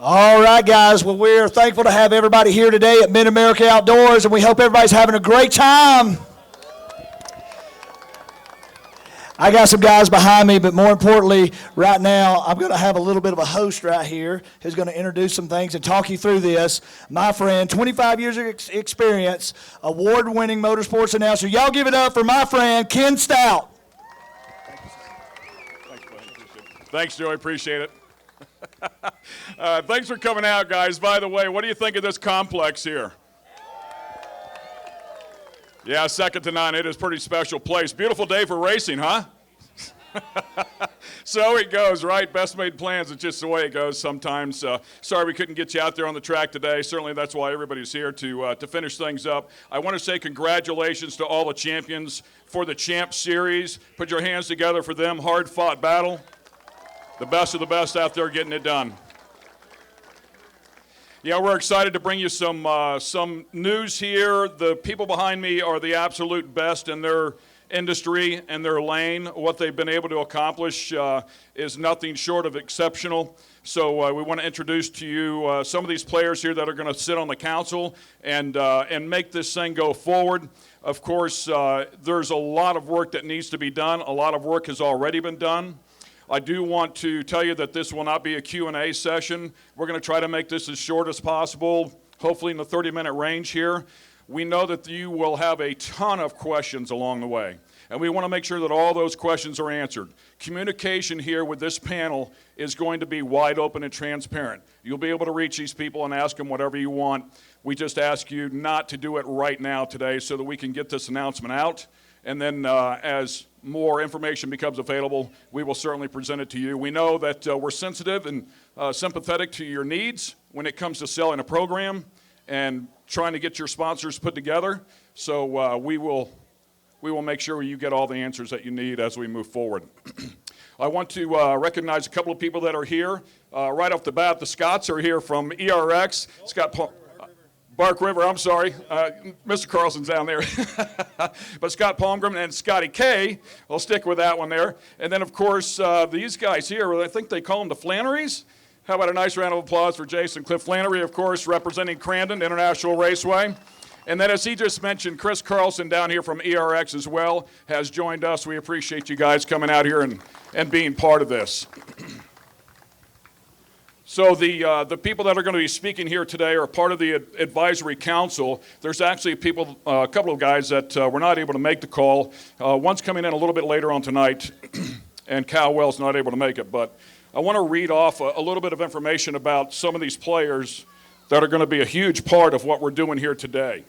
All right, guys. Well, we're thankful to have everybody here today at Mid-America Outdoors, and we hope everybody's having a great time. I got some guys behind me, but more importantly, right now, I'm going to have a little bit of a host right here who's going to introduce some things and talk you through this. My friend, 25 years of experience, award-winning motorsports announcer. Y'all give it up for my friend, Ken Stout. Thanks, Joey. Appreciate it. Thanks for coming out, guys. By the way, what do you think of this complex here? Yeah, second to none. It is a pretty special place. Beautiful day for racing, huh? So it goes, right? Best made plans. It's just the way it goes sometimes. Sorry we couldn't get you out there on the track today. Certainly that's why everybody's here to finish things up. I want to say congratulations to all the champions for the Champ Series. Put your hands together for them. Hard-fought battle. The best of the best out there getting it done. Yeah, we're excited to bring you some news here. The people behind me are the absolute best in their industry and their lane. What they've been able to accomplish is nothing short of exceptional. So we want to introduce to you some of these players here that are going to sit on the council and make this thing go forward. Of course, there's a lot of work that needs to be done. A lot of work has already been done. I do want to tell you that this will not be a Q&A session. We're going to try to make this as short as possible, hopefully in the 30-minute range here. We know that you will have a ton of questions along the way, and we want to make sure that all those questions are answered. Communication here with this panel is going to be wide open and transparent. You'll be able to reach these people and ask them whatever you want. We just ask you not to do it right now today so that we can get this announcement out. And then as more information becomes available, we will certainly present it to you. We know that we're sensitive and sympathetic to your needs when it comes to selling a program and trying to get your sponsors put together. So we will make sure you get all the answers that you need as we move forward. I want to recognize a couple of people that are here. Right off the bat, the Scotts are here from ERX. Bark River, I'm sorry. Mr. Carlson's down there. But Scott Palmgren and Scotty K, I'll stick with that one there. And then, of course, these guys here, I think they call them the Flannerys. How about a nice round of applause for Jason Cliff Flannery, of course, representing Crandon International Raceway. And then, as he just mentioned, Chris Carlson down here from ERX as well has joined us. We appreciate you guys coming out here and being part of this. So the people that are going to be speaking here today are part of the advisory council. There's actually a couple of guys that were not able to make the call. One's coming in a little bit later on tonight, and Cal Wells not able to make it. But I want to read off a little bit of information about some of these players that are going to be a huge part of what we're doing here today.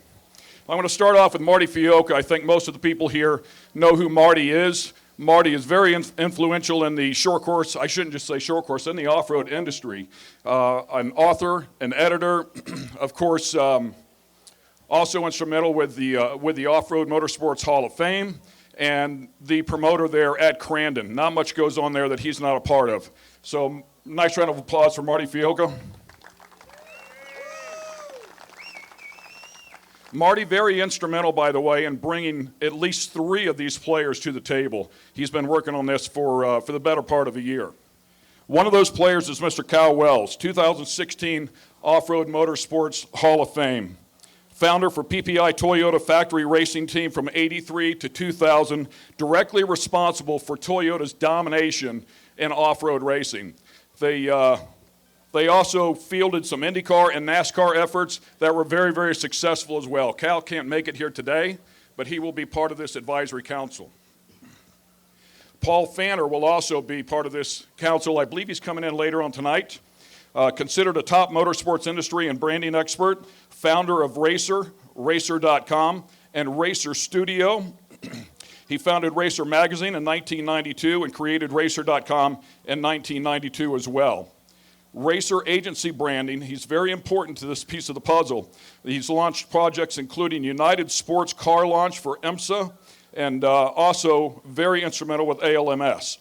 I'm going to start off with Marty Fiocca. I think most of the people here know who Marty is. Marty is very influential in the short course, I shouldn't just say short course, in the off-road industry. An author, an editor, of course, also instrumental with the Off-Road Motorsports Hall of Fame and the promoter there at Crandon. Not much goes on there that he's not a part of. So nice round of applause for Marty Fiocca. Marty, very instrumental, by the way, in bringing at least 3 of these players to the table. He's been working on this for the better part of a year. One of those players is Mr. Cal Wells, 2016 Off-Road Motorsports Hall of Fame. Founder for PPI Toyota Factory Racing Team from '83 to 2000, directly responsible for Toyota's domination in off-road racing. They also fielded some IndyCar and NASCAR efforts that were very, very successful as well. Cal can't make it here today, but he will be part of this advisory council. Paul Fanner will also be part of this council. I believe he's coming in later on tonight. Considered a top motorsports industry and branding expert, founder of Racer, Racer.com, and Racer Studio. He founded Racer Magazine in 1992 and created Racer.com in 1992 as well. Racer agency branding, he's very important to this piece of the puzzle. He's launched projects including United Sports Car Launch for IMSA and also very instrumental with ALMS.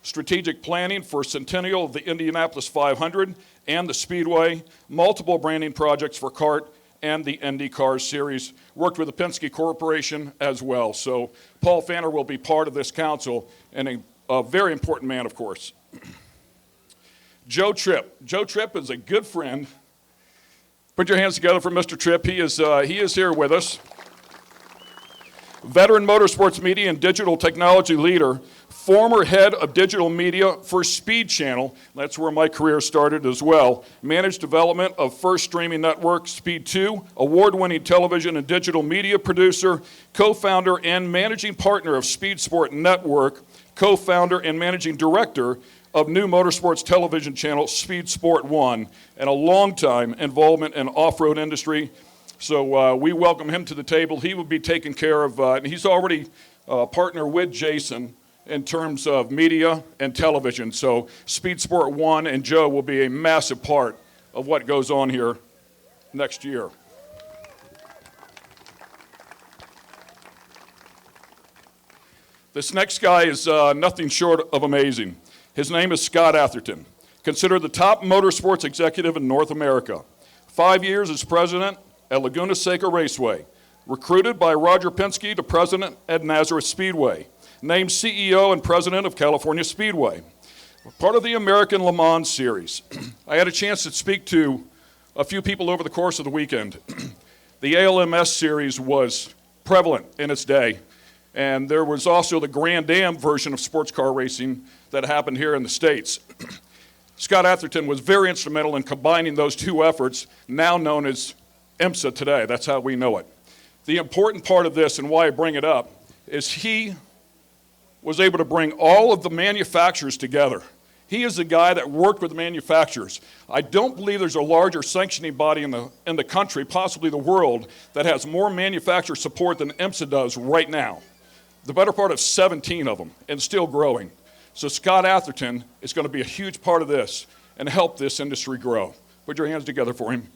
Strategic planning for Centennial of the Indianapolis 500 and the Speedway, multiple branding projects for CART and the IndyCar series. Worked with the Penske Corporation as well. So Paul Fanner will be part of this council and a very important man, of course. Joe Tripp. Joe Tripp is a good friend. Put your hands together for Mr. Tripp. He is here with us. Veteran motorsports media and digital technology leader, former head of digital media for Speed Channel. That's where my career started as well. Managed development of first streaming network, Speed 2, award-winning television and digital media producer, co-founder and managing partner of Speed Sport Network, co-founder and managing director of new motorsports television channel, Speed Sport 1, and a long-time involvement in off-road industry. So we welcome him to the table. He will be taking care of, and he's already partner with Jason in terms of media and television. So Speed Sport 1 and Joe will be a massive part of what goes on here next year. This next guy is nothing short of amazing. His name is Scott Atherton, considered the top motorsports executive in North America. 5 years as president at Laguna Seca Raceway, recruited by Roger Penske to president at Nazareth Speedway, named CEO and president of California Speedway, part of the American Le Mans Series. I had a chance to speak to a few people over the course of the weekend. The ALMS Series was prevalent in its day, and there was also the Grand Am version of sports car racing that happened here in the States. Scott Atherton was very instrumental in combining those two efforts, now known as IMSA today. That's how we know it. The important part of this, and why I bring it up, is he was able to bring all of the manufacturers together. He is the guy that worked with manufacturers. I don't believe there's a larger sanctioning body in the country, possibly the world, that has more manufacturer support than IMSA does right now. The better part of 17 of them, and still growing. So Scott Atherton is going to be a huge part of this and help this industry grow. Put your hands together for him.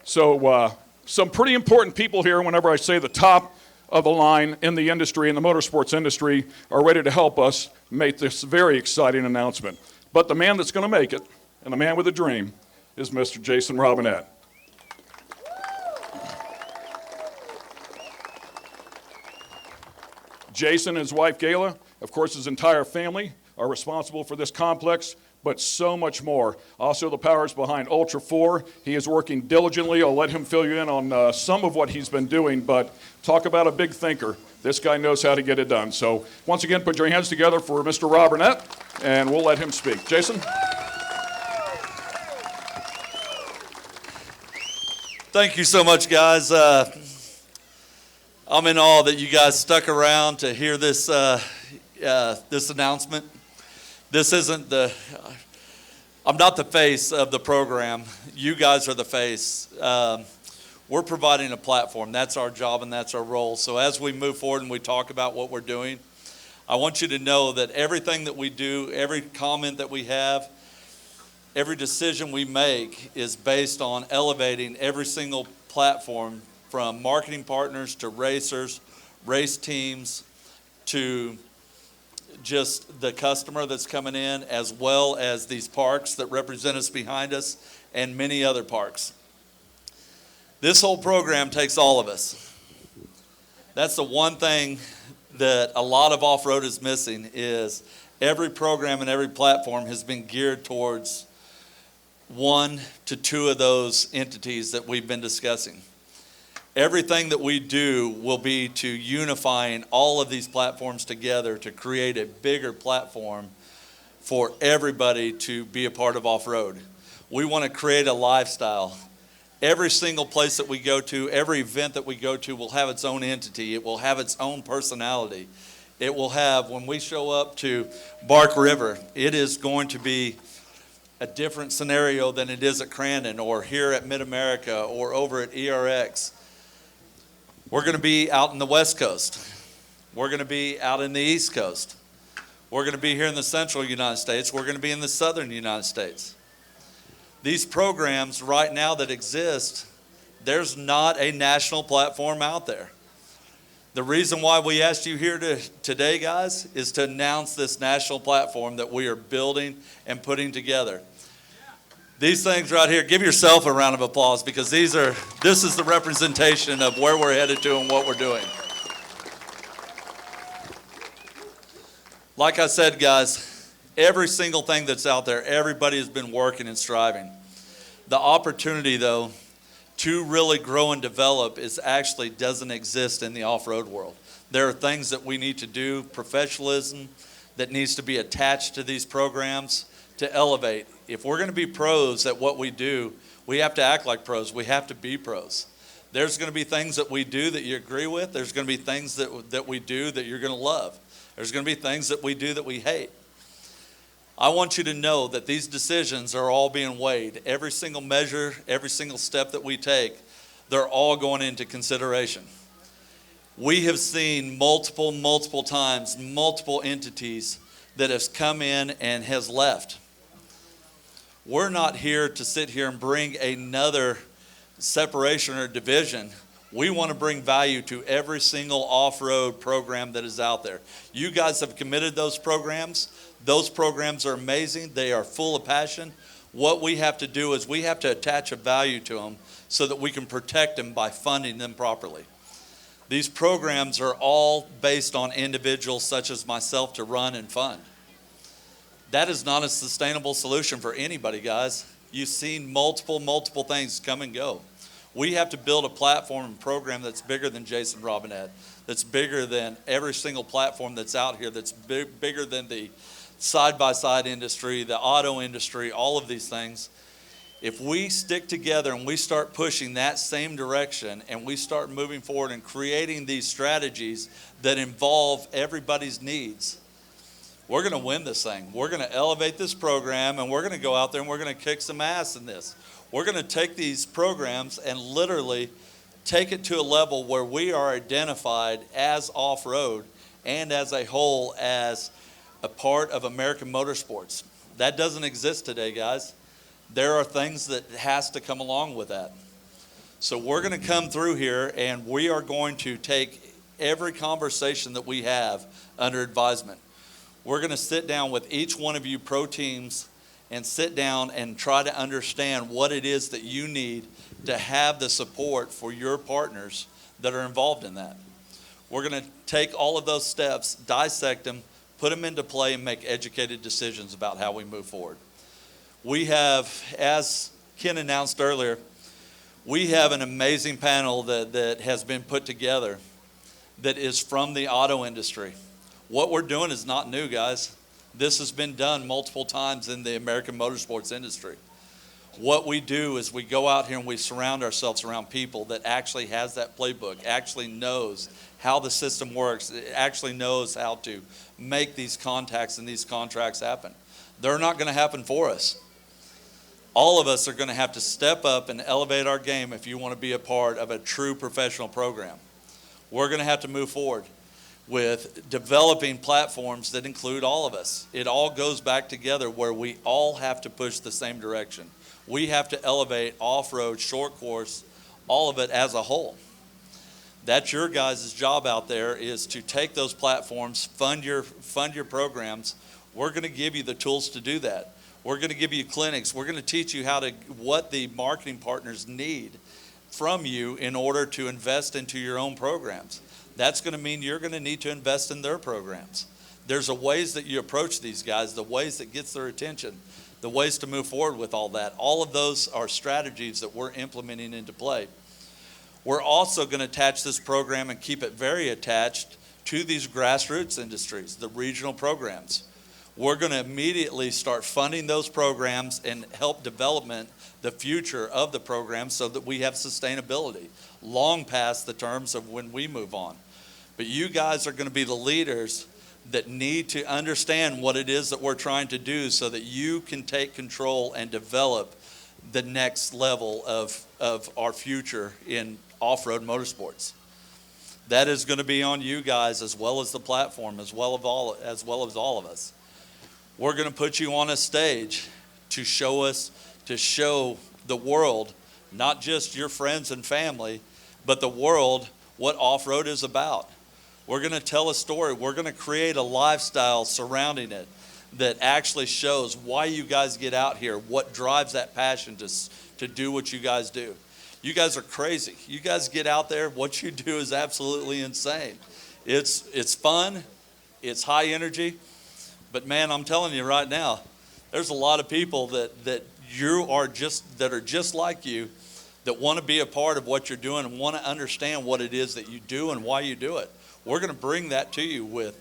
So some pretty important people here, whenever I say the top of the line in the industry, in the motorsports industry, are ready to help us make this very exciting announcement. But the man that's going to make it, and the man with a dream, is Mr. Jason Robinette. Jason and his wife Gayla, of course his entire family, are responsible for this complex, but so much more. Also the powers behind Ultra 4. He is working diligently. I'll let him fill you in on some of what he's been doing, but talk about a big thinker. This guy knows how to get it done. So once again, put your hands together for Mr. Robinette, and we'll let him speak. Jason? Thank you so much, guys. I'm in awe that you guys stuck around to hear this this announcement. This isn't I'm not the face of the program. You guys are the face. We're providing a platform. That's our job and that's our role. So as we move forward and we talk about what we're doing, I want you to know that everything that we do, every comment that we have, every decision we make is based on elevating every single platform, from marketing partners to racers, race teams, to just the customer that's coming in, as well as these parks that represent us behind us, and many other parks. This whole program takes all of us. That's the one thing that a lot of off-road is missing, is every program and every platform has been geared towards one to two of those entities that we've been discussing. Everything that we do will be to unifying all of these platforms together to create a bigger platform for everybody to be a part of off-road. We want to create a lifestyle. Every single place that we go to, every event that we go to will have its own entity. It will have its own personality. It will have, when we show up to Bark River, it is going to be a different scenario than it is at Crandon or here at Mid-America or over at ERX. We're going to be out in the West Coast. We're going to be out in the East Coast. We're going to be here in the central United States. We're going to be in the southern United States. These programs right now that exist, there's not a national platform out there. The reason why we asked you here today, guys, is to announce this national platform that we are building and putting together. These things right here, give yourself a round of applause, because this is the representation of where we're headed to and what we're doing. Like I said, guys, every single thing that's out there, everybody has been working and striving. The opportunity, though, to really grow and develop doesn't exist in the off-road world. There are things that we need to do, professionalism that needs to be attached to these programs to elevate. If we're going to be pros at what we do, we have to act like pros. We have to be pros. There's going to be things that we do that you agree with. There's going to be things that we do that you're going to love. There's going to be things that we do that we hate. I want you to know that these decisions are all being weighed. Every single measure, every single step that we take, they're all going into consideration. We have seen multiple times, multiple entities that has come in and has left. We're not here to sit here and bring another separation or division. We want to bring value to every single off-road program that is out there. You guys have committed those programs. Those programs are amazing. They are full of passion. What we have to do is we have to attach a value to them so that we can protect them by funding them properly. These programs are all based on individuals such as myself to run and fund. That is not a sustainable solution for anybody, guys. You've seen multiple things come and go. We have to build a platform and program that's bigger than Jason Robinette, that's bigger than every single platform that's out here, that's bigger than the side-by-side industry, the auto industry, all of these things. If we stick together and we start pushing that same direction and we start moving forward and creating these strategies that involve everybody's needs, we're going to win this thing. We're going to elevate this program, and we're going to go out there and we're going to kick some ass in this. We're going to take these programs and literally take it to a level where we are identified as off-road and as a whole as a part of American motorsports. That doesn't exist today, guys. There are things that has to come along with that. So we're going to come through here and we are going to take every conversation that we have under advisement. We're going to sit down with each one of you pro teams and sit down and try to understand what it is that you need to have the support for your partners that are involved in that. We're going to take all of those steps, dissect them, put them into play, and make educated decisions about how we move forward. We have, as Ken announced earlier, we have an amazing panel that has been put together that is from the auto industry. What we're doing is not new, guys. This has been done multiple times in the American motorsports industry. What we do is we go out here and we surround ourselves around people that actually has that playbook, actually knows how the system works, actually knows how to make these contacts and these contracts happen. They're not going to happen for us. All of us are going to have to step up and elevate our game if you want to be a part of a true professional program. We're going to have to move forward with developing platforms that include all of us. It all goes back together where we all have to push the same direction. We have to elevate off-road, short course, all of it as a whole. That's your guys' job out there, is to take those platforms, fund your programs. We're going to give you the tools to do that. We're going to give you clinics. We're going to teach you what the marketing partners need from you in order to invest into your own programs. That's going to mean you're going to need to invest in their programs. There's a ways that you approach these guys, the ways that gets their attention, the ways to move forward with all that. All of those are strategies that we're implementing into play. We're also going to attach this program and keep it very attached to these grassroots industries, the regional programs. We're going to immediately start funding those programs and help development the future of the program so that we have sustainability long past the terms of when we move on. But you guys are going to be the leaders that need to understand what it is that we're trying to do so that you can take control and develop the next level of our future in off-road motorsports. That is going to be on you guys as well as the platform, as well as all of us. We're going to put you on a stage to show the world, not just your friends and family, but the world, what off-road is about. We're going to tell a story. We're going to create a lifestyle surrounding it that actually shows why you guys get out here, what drives that passion to do what you guys do. You guys are crazy. You guys get out there, what you do is absolutely insane. It's fun, it's high energy, But man, I'm telling you right now, there's a lot of people that are just like you, that want to be a part of what you're doing and want to understand what it is that you do and why you do it. We're going to bring that to you with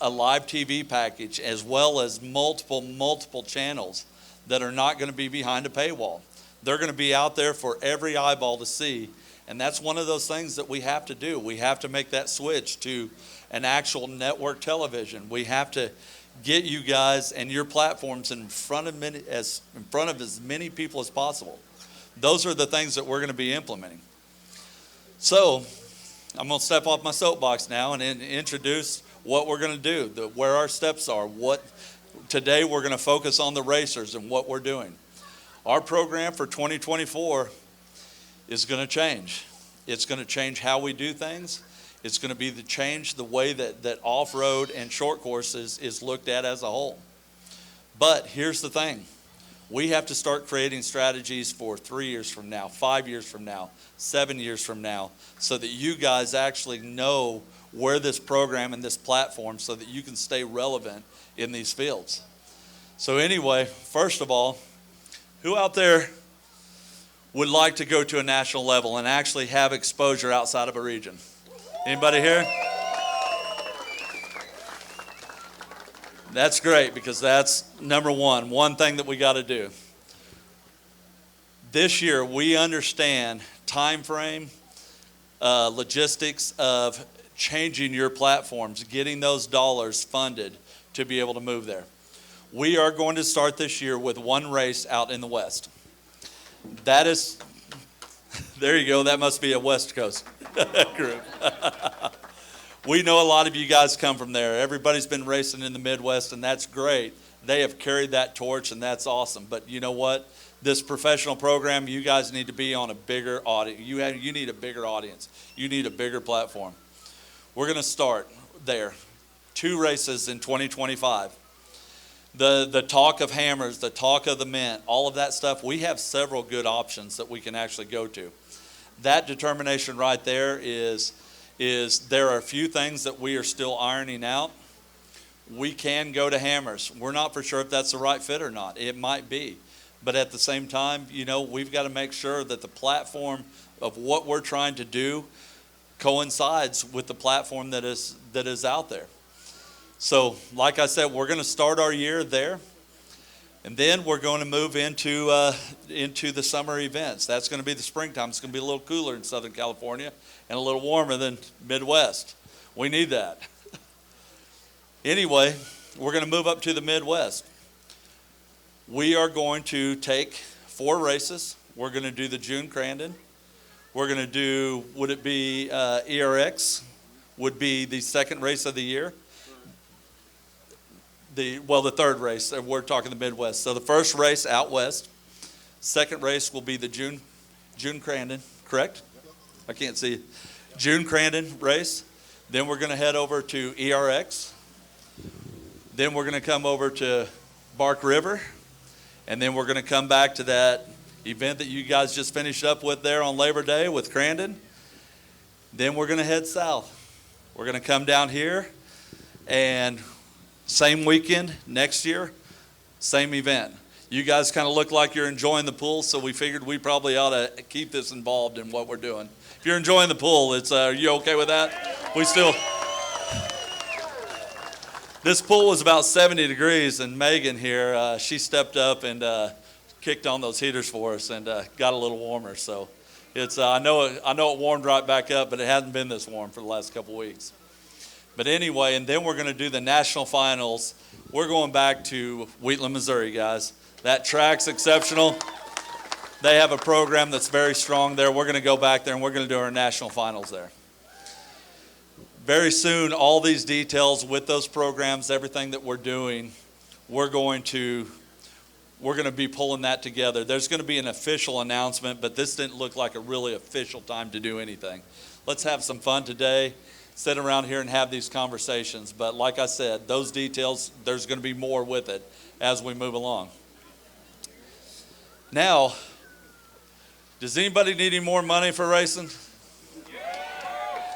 a live TV package, as well as multiple channels that are not going to be behind a paywall. They're going to be out there for every eyeball to see. And that's one of those things that we have to do. We have to make that switch to an actual network television. We have to get you guys and your platforms in front of as many people as possible. Those are the things that we're going to be implementing. So I'm going to step off my soapbox now and introduce what we're going to do, where our steps are. Today we're going to focus on the racers and what we're doing. Our program for 2024 is going to change. It's going to change how we do things. It's going to change the way that off-road and short courses is looked at as a whole. But here's the thing. We have to start creating strategies for 3 years from now, 5 years from now, 7 years from now, so that you guys actually know where this program and this platform, so that you can stay relevant in these fields. So anyway, first of all, who out there would like to go to a national level and actually have exposure outside of a region? Anybody here? That's great, because that's number one thing that we got to do. This year, we understand time frame, logistics of changing your platforms, getting those dollars funded to be able to move there. We are going to start this year with one race out in the West. That is, there you go, that must be a West Coast group. We know a lot of you guys come from there. Everybody's been racing in the Midwest, and that's great. They have carried that torch, and that's awesome. But you know what? This professional program, you guys need to be on a bigger audience. You need a bigger audience. You need a bigger platform. We're going to start there. 2 races in 2025. The talk of hammers, the talk of the mint, all of that stuff, we have several good options that we can actually go to. That determination right there is there are a few things that we are still ironing out. We can go to hammers. We're not for sure if that's the right fit or not. It might be. But at the same time, we've got to make sure that the platform of what we're trying to do coincides with the platform that is out there. So, like I said, we're going to start our year there. And then we're going to move into the summer events. That's going to be the springtime. It's going to be a little cooler in Southern California and a little warmer than Midwest. We need that. Anyway, we're going to move up to the Midwest. We are going to take 4 races. We're going to do the June Crandon. We're going to do, would it be ERX? Would be the second race of the year. The third race. We're talking the Midwest. So the first race out west. Second race will be the June Crandon, correct? I can't see. June Crandon race. Then we're going to head over to ERX. Then we're going to come over to Bark River. And then we're going to come back to that event that you guys just finished up with there on Labor Day with Crandon. Then we're going to head south. We're going to come down here, and same weekend next year, same event. You guys kind of look like you're enjoying the pool, so we figured we probably ought to keep this involved in what we're doing. If you're enjoying the pool, are you okay with that? This pool was about 70 degrees, and Megan here, she stepped up and kicked on those heaters for us and got a little warmer. So it's I know it warmed right back up, but it hasn't been this warm for the last couple weeks. But anyway, and then we're going to do the national finals. We're going back to Wheatland, Missouri, guys. That track's exceptional. They have a program that's very strong there. We're going to go back there, and we're going to do our national finals there. Very soon, all these details with those programs, everything that we're doing, we're going to be pulling that together. There's going to be an official announcement, but this didn't look like a really official time to do anything. Let's have some fun today. Sit around here and have these conversations. But like I said, those details, there's going to be more with it as we move along. Now, does anybody need any more money for racing?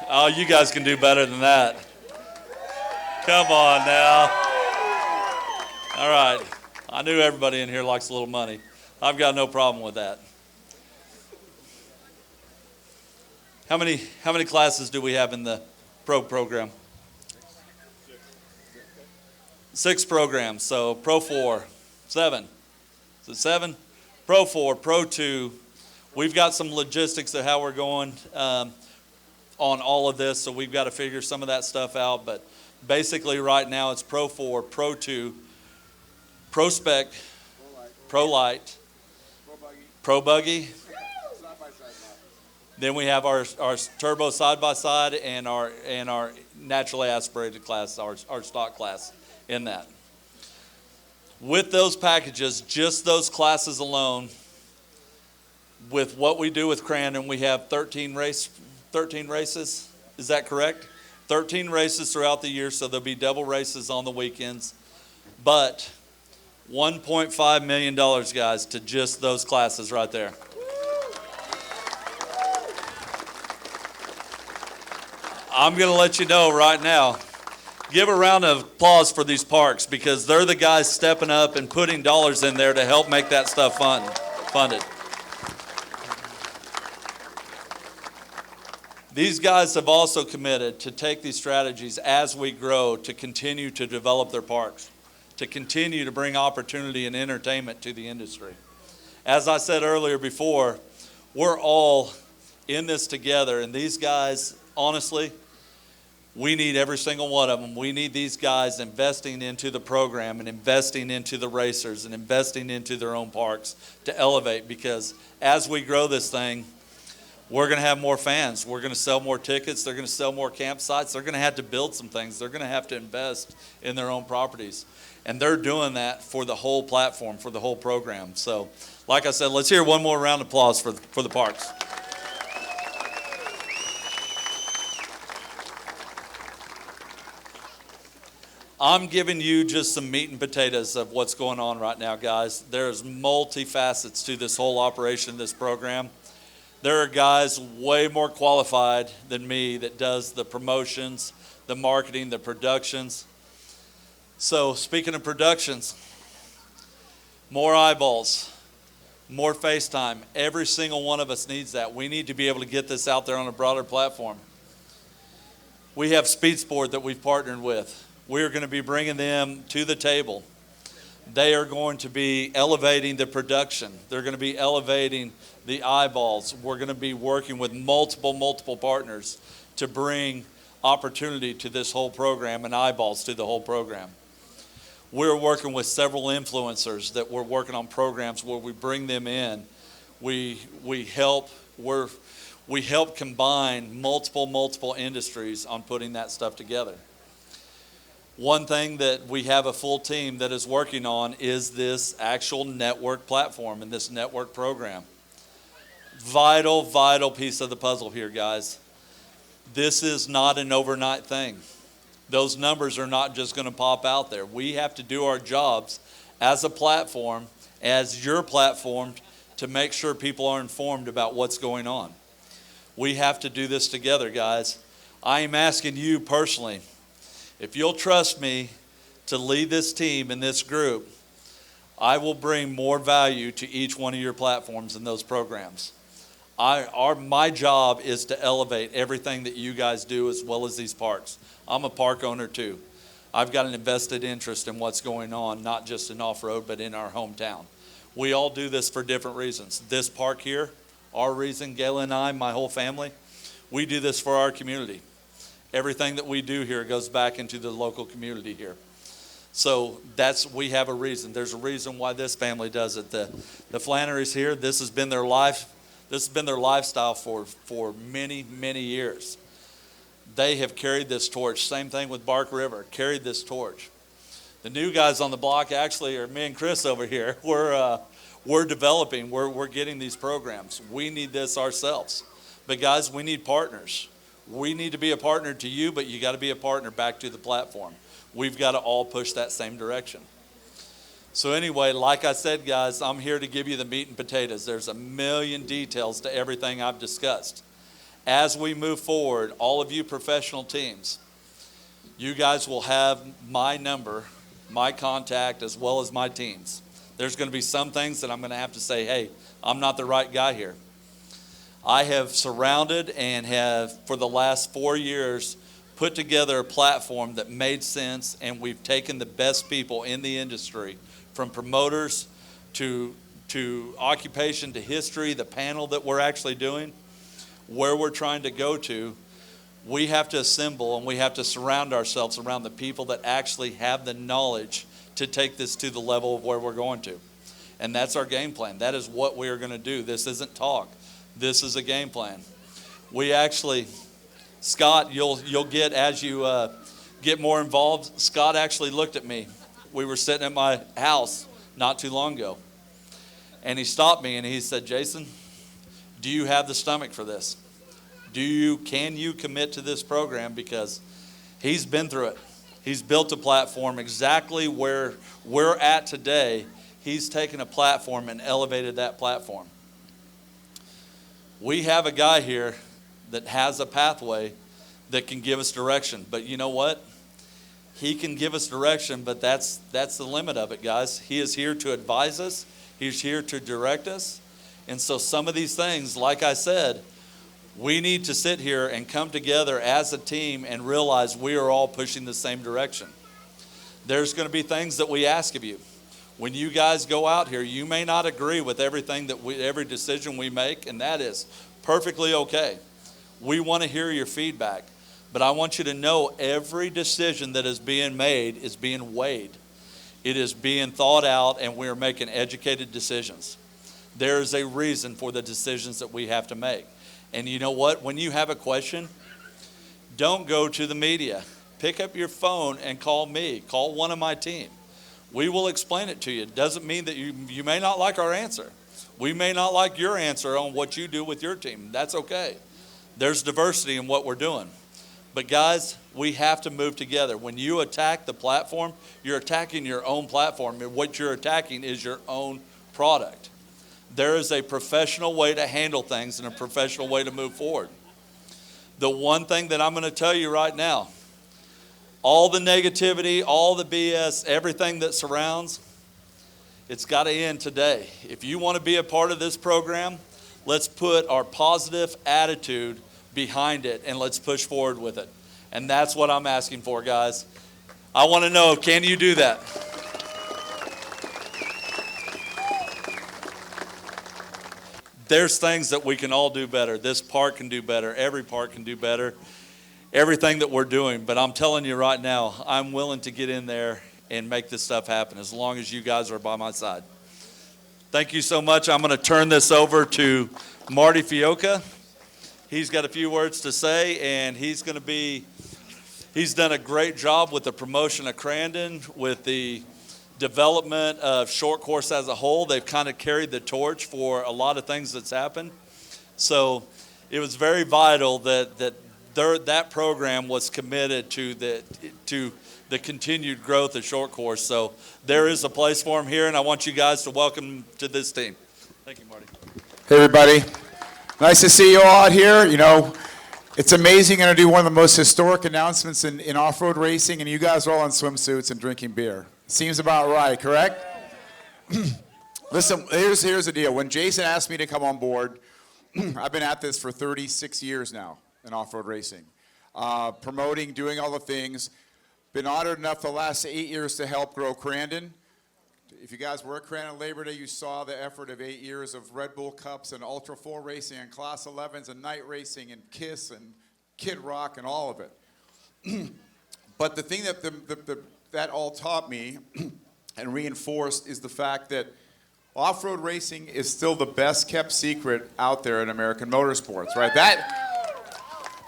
Oh, you guys can do better than that. Come on now. All right. I knew everybody in here likes a little money. I've got no problem with that. How many classes do we have in the pro program? 6 programs. So Pro 4, 7. Is it 7? Pro 4, Pro 2. We've got some logistics of how we're going on all of this, so we've got to figure some of that stuff out. But basically right now it's Pro 4, Pro 2, Pro Spec, Pro Light, Pro Buggy. Then we have our turbo side-by-side and our naturally aspirated class, our stock class in that. With those packages, just those classes alone, with what we do with Crandon, we have 13 races. Is that correct? 13 races throughout the year, so there'll be double races on the weekends. But $1.5 million, guys, to just those classes right there. I'm going to let you know right now. Give a round of applause for these parks because they're the guys stepping up and putting dollars in there to help make that stuff funded. These guys have also committed to take these strategies as we grow to continue to develop their parks, to continue to bring opportunity and entertainment to the industry. As I said earlier before, we're all in this together, and these guys, honestly, we need every single one of them. We need these guys investing into the program and investing into the racers and investing into their own parks to elevate, because as we grow this thing, we're going to have more fans. We're going to sell more tickets. They're going to sell more campsites. They're going to have to build some things. They're going to have to invest in their own properties. And they're doing that for the whole platform, for the whole program. So, like I said, let's hear one more round of applause for the parks. I'm giving you just some meat and potatoes of what's going on right now, guys. There's multi-facets to this whole operation, this program. There are guys way more qualified than me that does the promotions, the marketing, the productions. So speaking of productions, more eyeballs, more FaceTime. Every single one of us needs that. We need to be able to get this out there on a broader platform. We have Speed Sport that we've partnered with. We're going to be bringing them to the table. They are going to be elevating the production. They're going to be elevating the eyeballs. We're going to be working with multiple partners to bring opportunity to this whole program and eyeballs to the whole program. We're working with several influencers that we're working on programs where we bring them in. We help combine multiple industries on putting that stuff together. One thing that we have a full team that is working on is this actual network platform and this network program. Vital piece of the puzzle here, guys. This is not an overnight thing. Those numbers are not just going to pop out there. We have to do our jobs as a platform, as your platform, to make sure people are informed about what's going on. We have to do this together, guys. I am asking you personally, if you'll trust me to lead this team and this group, I will bring more value to each one of your platforms in those programs. My job is to elevate everything that you guys do as well as these parks. I'm a park owner too. I've got an invested interest in what's going on, not just in off-road, but in our hometown. We all do this for different reasons. This park here, our reason, Gayla and I, my whole family, we do this for our community. Everything that we do here goes back into the local community here. So we have a reason. There's a reason why this family does it. The Flannerys here, this has been their life. This has been their lifestyle for many years. They have carried this torch. Same thing with Bark River, carried this torch. The new guys on the block actually are me and Chris over here. We're developing, we're getting these programs. We need this ourselves. But guys, we need partners. We need to be a partner to you, but you got to be a partner back to the platform. We've got to all push that same direction. So anyway, like I said, guys, I'm here to give you the meat and potatoes. There's a million details to everything I've discussed. As we move forward, all of you professional teams, you guys will have my number my contact, as well as my teams. There's going to be some things that I'm going to have to say, hey, I'm not the right guy here. I have surrounded and have, for the last 4 years, put together a platform that made sense, and we've taken the best people in the industry, from promoters to occupation to history, the panel that we're actually doing, where we're trying to go to. We have to assemble and we have to surround ourselves around the people that actually have the knowledge to take this to the level of where we're going to. And that's our game plan. That is what we are going to do. This isn't talk. This is a game plan. We actually, Scott, you'll get, as you get more involved, Scott actually looked at me. We were sitting at my house not too long ago. And he stopped me and he said, Jason, do you have the stomach for this? Can you commit to this program? Because he's been through it. He's built a platform exactly where we're at today. He's taken a platform and elevated that platform. We have a guy here that has a pathway that can give us direction. But you know what? He can give us direction, but that's the limit of it, guys. He is here to advise us. He's here to direct us. And so some of these things, like I said, we need to sit here and come together as a team and realize we are all pushing the same direction. There's going to be things that we ask of you. When you guys go out here, you may not agree with everything every decision we make, and that is perfectly okay. We want to hear your feedback, but I want you to know every decision that is being made is being weighed. It is being thought out, and we are making educated decisions. There is a reason for the decisions that we have to make. And you know what? When you have a question, don't go to the media. Pick up your phone and call me. Call one of my team. We will explain it to you. It doesn't mean that you may not like our answer. We may not like your answer on what you do with your team. That's okay. There's diversity in what we're doing. But guys, we have to move together. When you attack the platform, you're attacking your own platform. And what you're attacking is your own product. There is a professional way to handle things and a professional way to move forward. The one thing that I'm going to tell you right now, all the negativity, all the BS, everything that surrounds, it's got to end today. If you want to be a part of this program, let's put our positive attitude behind it and let's push forward with it. And that's what I'm asking for, guys. I want to know, can you do that? There's things that we can all do better. This park can do better. Every park can do better. Everything that we're doing. But I'm telling you right now, I'm willing to get in there and make this stuff happen as long as you guys are by my side. Thank you so much. I'm going to turn this over to Marty Fioca. He's got a few words to say, and he's done a great job with the promotion of Crandon, with the development of short course as a whole. They've kind of carried the torch for a lot of things that's happened. So it was very vital that program was committed to the continued growth of short course. So there is a place for him here, and I want you guys to welcome him to this team. Thank you, Marty. Hey, everybody. Nice to see you all out here. You know, it's amazing. I'm going to do one of the most historic announcements in off-road racing, and you guys are all in swimsuits and drinking beer. Seems about right, correct? Listen, here's the deal. When Jason asked me to come on board, I've been at this for 36 years now in off-road racing, promoting, doing all the things. Been honored enough the last 8 years to help grow Crandon. If you guys were at Crandon Labor Day, you saw the effort of 8 years of Red Bull Cups and Ultra 4 racing and Class 11s and night racing and KISS and Kid Rock and all of it. But the thing that all taught me and reinforced is the fact that off-road racing is still the best kept secret out there in American motorsports, right?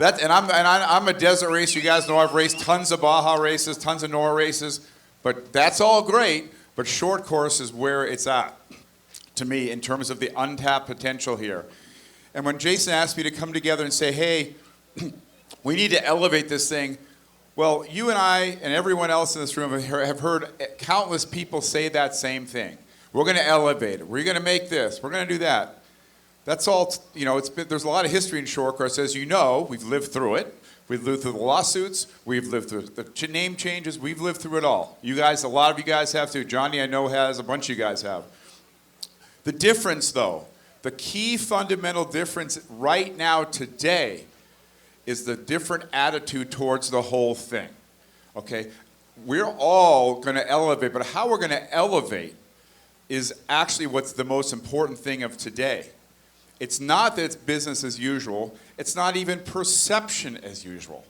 And I'm a desert racer. You guys know I've raced tons of Baja races, tons of NORA races, but that's all great. But short course is where it's at, to me, in terms of the untapped potential here. And when Jason asked me to come together and say, hey, we need to elevate this thing, well, you and I and everyone else in this room have heard countless people say that same thing. We're going to elevate it. We're going to make this. We're going to do that. That's all, you know, there's a lot of history in short course. As you know, we've lived through it. We've lived through the lawsuits. We've lived through the name changes. We've lived through it all. You guys, a lot of you guys have too. Johnny, I know, has. A bunch of you guys have. The difference, though, the key fundamental difference right now today is the different attitude towards the whole thing. Okay? We're all going to elevate, but how we're going to elevate is actually what's the most important thing of today. It's not that it's business as usual. It's not even perception as usual.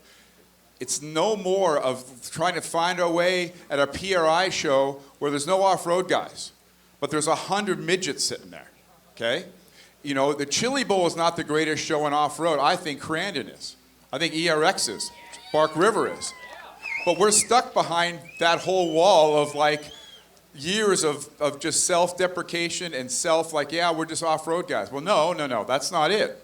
It's no more of trying to find our way at a PRI show where there's no off-road guys, but there's 100 midgets sitting there, okay? You know, the Chili Bowl is not the greatest show in off-road. I think Crandon is. I think ERX is. Bark River is. But we're stuck behind that whole wall of like years of just self-deprecation and yeah, we're just off-road guys. Well, no, that's not it.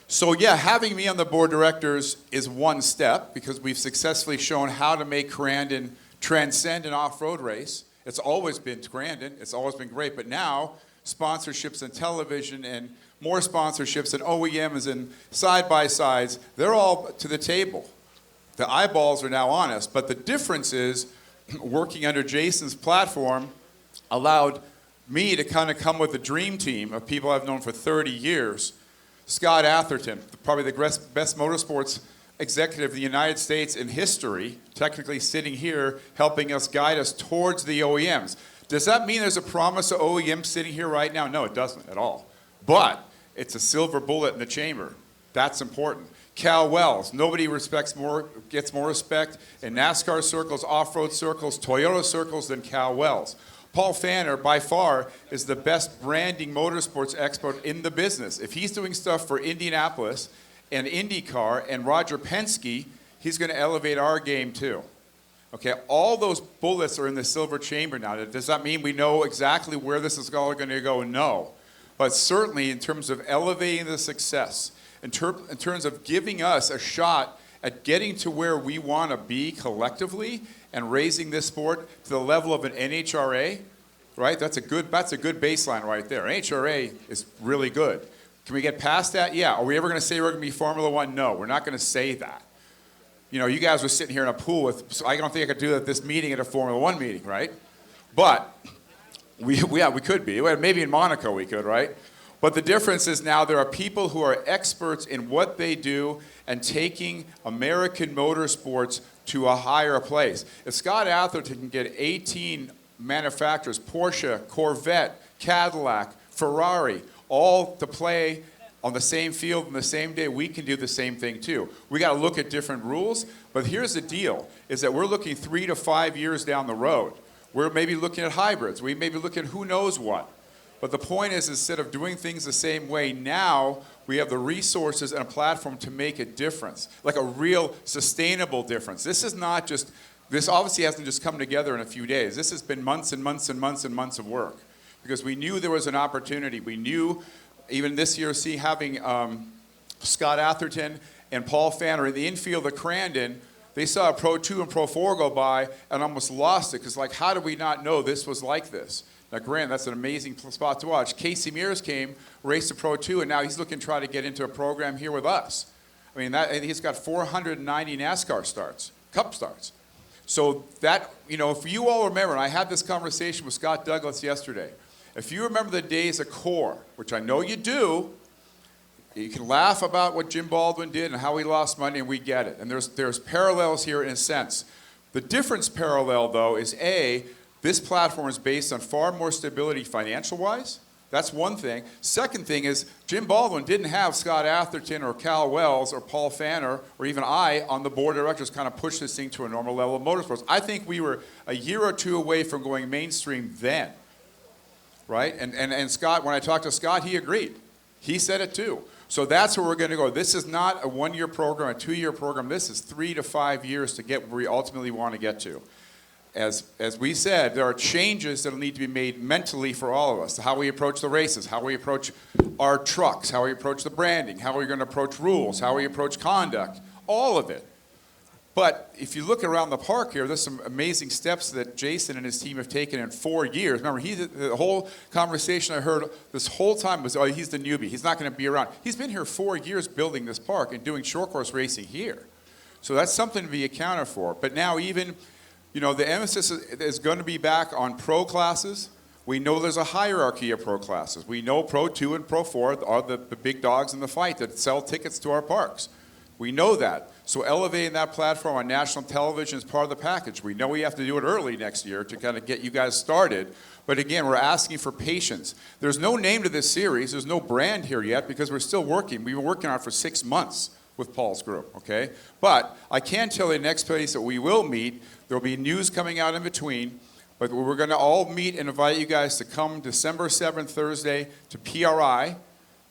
So yeah, having me on the board of directors is one step because we've successfully shown how to make Crandon transcend an off-road race. It's always been Crandon. It's always been great. But now, sponsorships and television and more sponsorships and OEMs and side-by-sides, they're all to the table. The eyeballs are now on us. But the difference is, working under Jason's platform allowed me to kind of come with a dream team of people I've known for 30 years. Scott Atherton, probably the best motorsports executive of the United States in history, technically sitting here helping us guide us towards the OEMs. Does that mean there's a promise of OEMs sitting here right now? No, it doesn't at all. But it's a silver bullet in the chamber. That's important. Cal Wells, nobody gets more respect in NASCAR circles, off-road circles, Toyota circles than Cal Wells. Paul Fanner, by far, is the best branding motorsports expert in the business. If he's doing stuff for Indianapolis and IndyCar and Roger Penske, he's going to elevate our game too. Okay, all those bullets are in the silver chamber now. Does that mean we know exactly where this is all going to go? No. But certainly in terms of elevating the success, in terms of giving us a shot at getting to where we want to be collectively and raising this sport to the level of an NHRA, right? That's a good baseline right there. NHRA is really good. Can we get past that? Yeah. Are we ever going to say we're going to be Formula One? No, we're not going to say that. You know, you guys were sitting here in a pool with, so I don't think I could do that at this meeting at a Formula One meeting, right? But we could be. Maybe in Monaco we could, right? But the difference is now there are people who are experts in what they do and taking American motorsports to a higher place. If Scott Atherton can get 18 manufacturers, Porsche, Corvette, Cadillac, Ferrari, all to play on the same field on the same day, we can do the same thing too. We got to look at different rules, but here's the deal, is that we're looking 3 to 5 years down the road. We're maybe looking at hybrids. We may be looking at who knows what. But the point is, instead of doing things the same way, now we have the resources and a platform to make a difference, like a real sustainable difference. This obviously hasn't just come together in a few days. This has been months and months and months and months of work because we knew there was an opportunity. We knew, even this year, having Scott Atherton and Paul Fanner in the infield at Crandon, they saw a Pro 2 and Pro 4 go by and almost lost it because, like, how did we not know this was like this? Now, granted, that's an amazing spot to watch. Casey Mears came, raced the Pro 2, and now he's looking to try to get into a program here with us. I mean, he's got 490 NASCAR starts, Cup starts. So that, you know, if you all remember, and I had this conversation with Scott Douglas yesterday, if you remember the days of Core, which I know you do, you can laugh about what Jim Baldwin did and how he lost money, and we get it. And there's parallels here in a sense. The difference parallel, though, is this platform is based on far more stability financial-wise. That's one thing. Second thing is Jim Baldwin didn't have Scott Atherton or Cal Wells or Paul Fanner or even I on the board of directors kind of push this thing to a normal level of motorsports. I think we were a year or two away from going mainstream then, right? And Scott, when I talked to Scott, he agreed. He said it too. So that's where we're going to go. This is not a one-year program, a two-year program. This is 3 to 5 years to get where we ultimately want to get to. As we said, there are changes that will need to be made mentally for all of us. How we approach the races, how we approach our trucks, how we approach the branding, how we're going to approach rules, how we approach conduct, all of it. But if you look around the park here, there's some amazing steps that Jason and his team have taken in 4 years. Remember, the whole conversation I heard this whole time was, oh, he's the newbie. He's not going to be around. He's been here 4 years building this park and doing short course racing here. So that's something to be accounted for. But now even, the emphasis is going to be back on pro classes. We know there's a hierarchy of pro classes. We know Pro 2 and Pro 4 are the big dogs in the fight that sell tickets to our parks. We know that. So elevating that platform on national television is part of the package. We know we have to do it early next year to kind of get you guys started. But again, we're asking for patience. There's no name to this series. There's no brand here yet because we're still working. We've been working on it for 6 months with Paul's group, okay? But I can tell you the next place that we will meet, there'll be news coming out in between, but we're going to all meet and invite you guys to come December 7th, Thursday, to PRI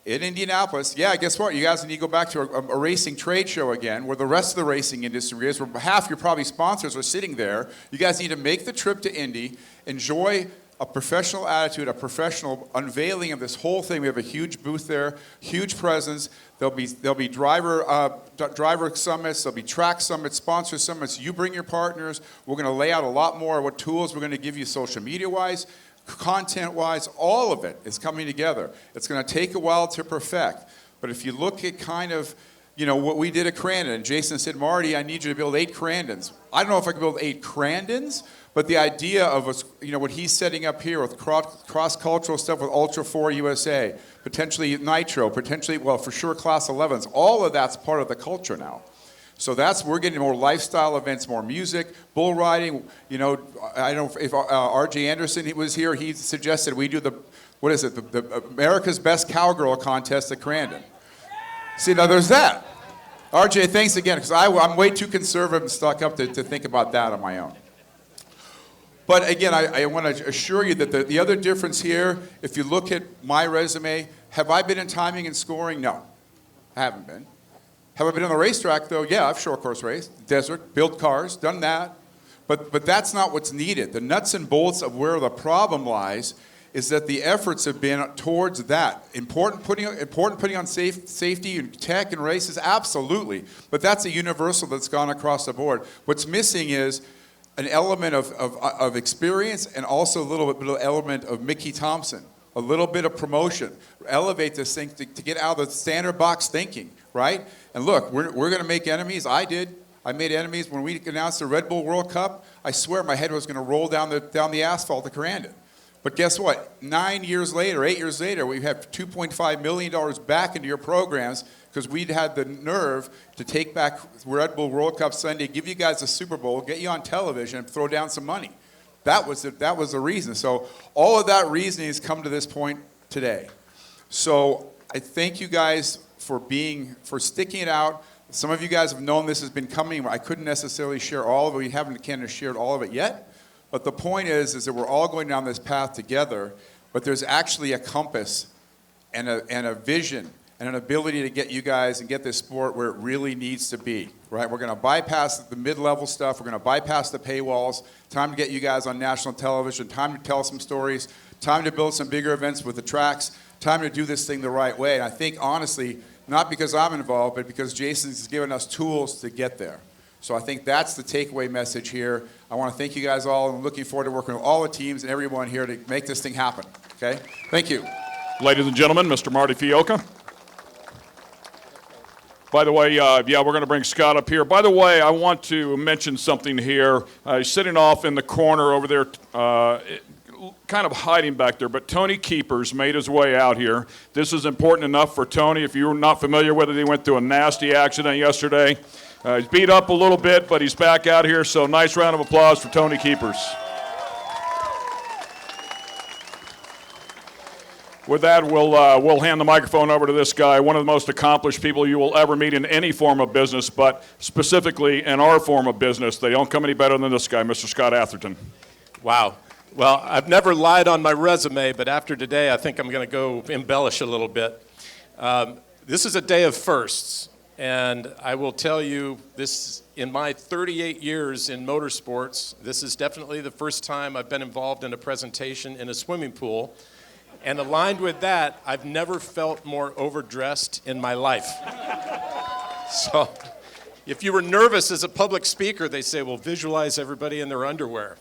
in Indianapolis. Yeah, guess what? You guys need to go back to a racing trade show again, where the rest of the racing industry is, where half your probably sponsors are sitting there. You guys need to make the trip to Indy, enjoy a professional attitude, a professional unveiling of this whole thing. We have a huge booth there, huge presence. There'll be driver summits, there'll be track summits, sponsor summits. You bring your partners. We're going to lay out a lot more of what tools we're going to give you social media-wise, content-wise. All of it is coming together. It's going to take a while to perfect. But if you look at kind of, what we did at Crandon, and Jason said, Marty, I need you to build 8 Crandons. I don't know if I can build 8 Crandons, but the idea of what he's setting up here with cross-cultural stuff with Ultra 4 USA, potentially Nitro, potentially, well, for sure Class 11s, all of that's part of the culture now. So we're getting more lifestyle events, more music, bull riding. I don't know if R.J. Anderson was here. He suggested we do the America's Best Cowgirl contest at Crandon. See, now there's that. R.J., thanks again, because I'm way too conservative and stuck up to think about that on my own. But again, I want to assure you that the other difference here, if you look at my resume, have I been in timing and scoring? No, I haven't been. Have I been on the racetrack, though? Yeah, I've short course raced, desert, built cars, done that. But that's not what's needed. The nuts and bolts of where the problem lies is that the efforts have been towards that. Important putting on safety and tech and races, absolutely. But that's a universal that's gone across the board. What's missing is an element of experience and also a little bit of element of Mickey Thompson, a little bit of promotion. Elevate this thing to get out of the standard box thinking, right? And look, we're going to make enemies. I did. I made enemies when we announced the Red Bull World Cup. I swear my head was going to roll down the asphalt at Crandon. But guess what? 8 years later, we have $2.5 million back into your programs because we'd had the nerve to take back Red Bull World Cup Sunday, give you guys a Super Bowl, get you on television, and throw down some money. That was the reason. So all of that reasoning has come to this point today. So I thank you guys for sticking it out. Some of you guys have known this has been coming. I couldn't necessarily share all of it. We haven't kind of shared all of it yet. But the point is that we're all going down this path together, but there's actually a compass and a vision and an ability to get you guys and get this sport where it really needs to be, right? We're going to bypass the mid-level stuff. We're going to bypass the paywalls. Time to get you guys on national television. Time to tell some stories. Time to build some bigger events with the tracks. Time to do this thing the right way. And I think, honestly, not because I'm involved, but because Jason's given us tools to get there. So I think that's the takeaway message here. I want to thank you guys all, and I'm looking forward to working with all the teams and everyone here to make this thing happen, okay? Thank you. Ladies and gentlemen, Mr. Marty Fiocca. By the way, we're going to bring Scott up here. By the way, I want to mention something here. He's sitting off in the corner over there, kind of hiding back there, but Tony Keepers made his way out here. This is important enough for Tony. If you're not familiar with it, he went through a nasty accident yesterday. He's beat up a little bit, but he's back out here, so nice round of applause for Tony Keepers. With that, we'll hand the microphone over to this guy, one of the most accomplished people you will ever meet in any form of business, but specifically in our form of business. They don't come any better than this guy, Mr. Scott Atherton. Wow. Well, I've never lied on my resume, but after today, I think I'm going to go embellish a little bit. This is a day of firsts. And I will tell you, this, in my 38 years in motorsports, this is definitely the first time I've been involved in a presentation in a swimming pool. And aligned with that, I've never felt more overdressed in my life. So if you were nervous as a public speaker, they say, well, visualize everybody in their underwear.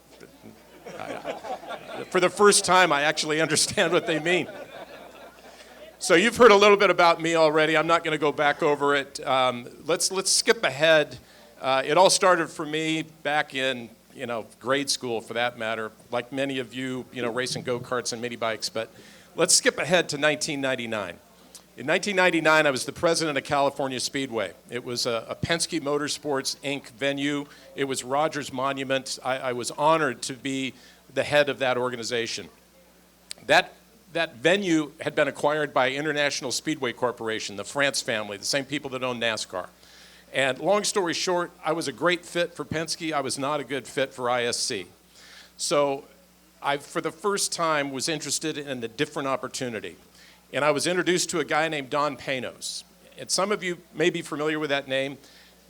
For the first time, I actually understand what they mean. So you've heard a little bit about me already. I'm not going to go back over it. Let's skip ahead It all started for me back in, grade school, for that matter, like many of you, racing go-karts and mini bikes. But let's skip ahead to 1999. In 1999, I was the president of California Speedway. It was a Penske Motorsports, Inc. venue. It was Rogers Monument. I was honored to be the head of that organization. That venue had been acquired by International Speedway Corporation, the France family, the same people that own NASCAR. And long story short, I was a great fit for Penske. I was not a good fit for ISC. So I, for the first time, was interested in a different opportunity. And I was introduced to a guy named Don Panos. And some of you may be familiar with that name.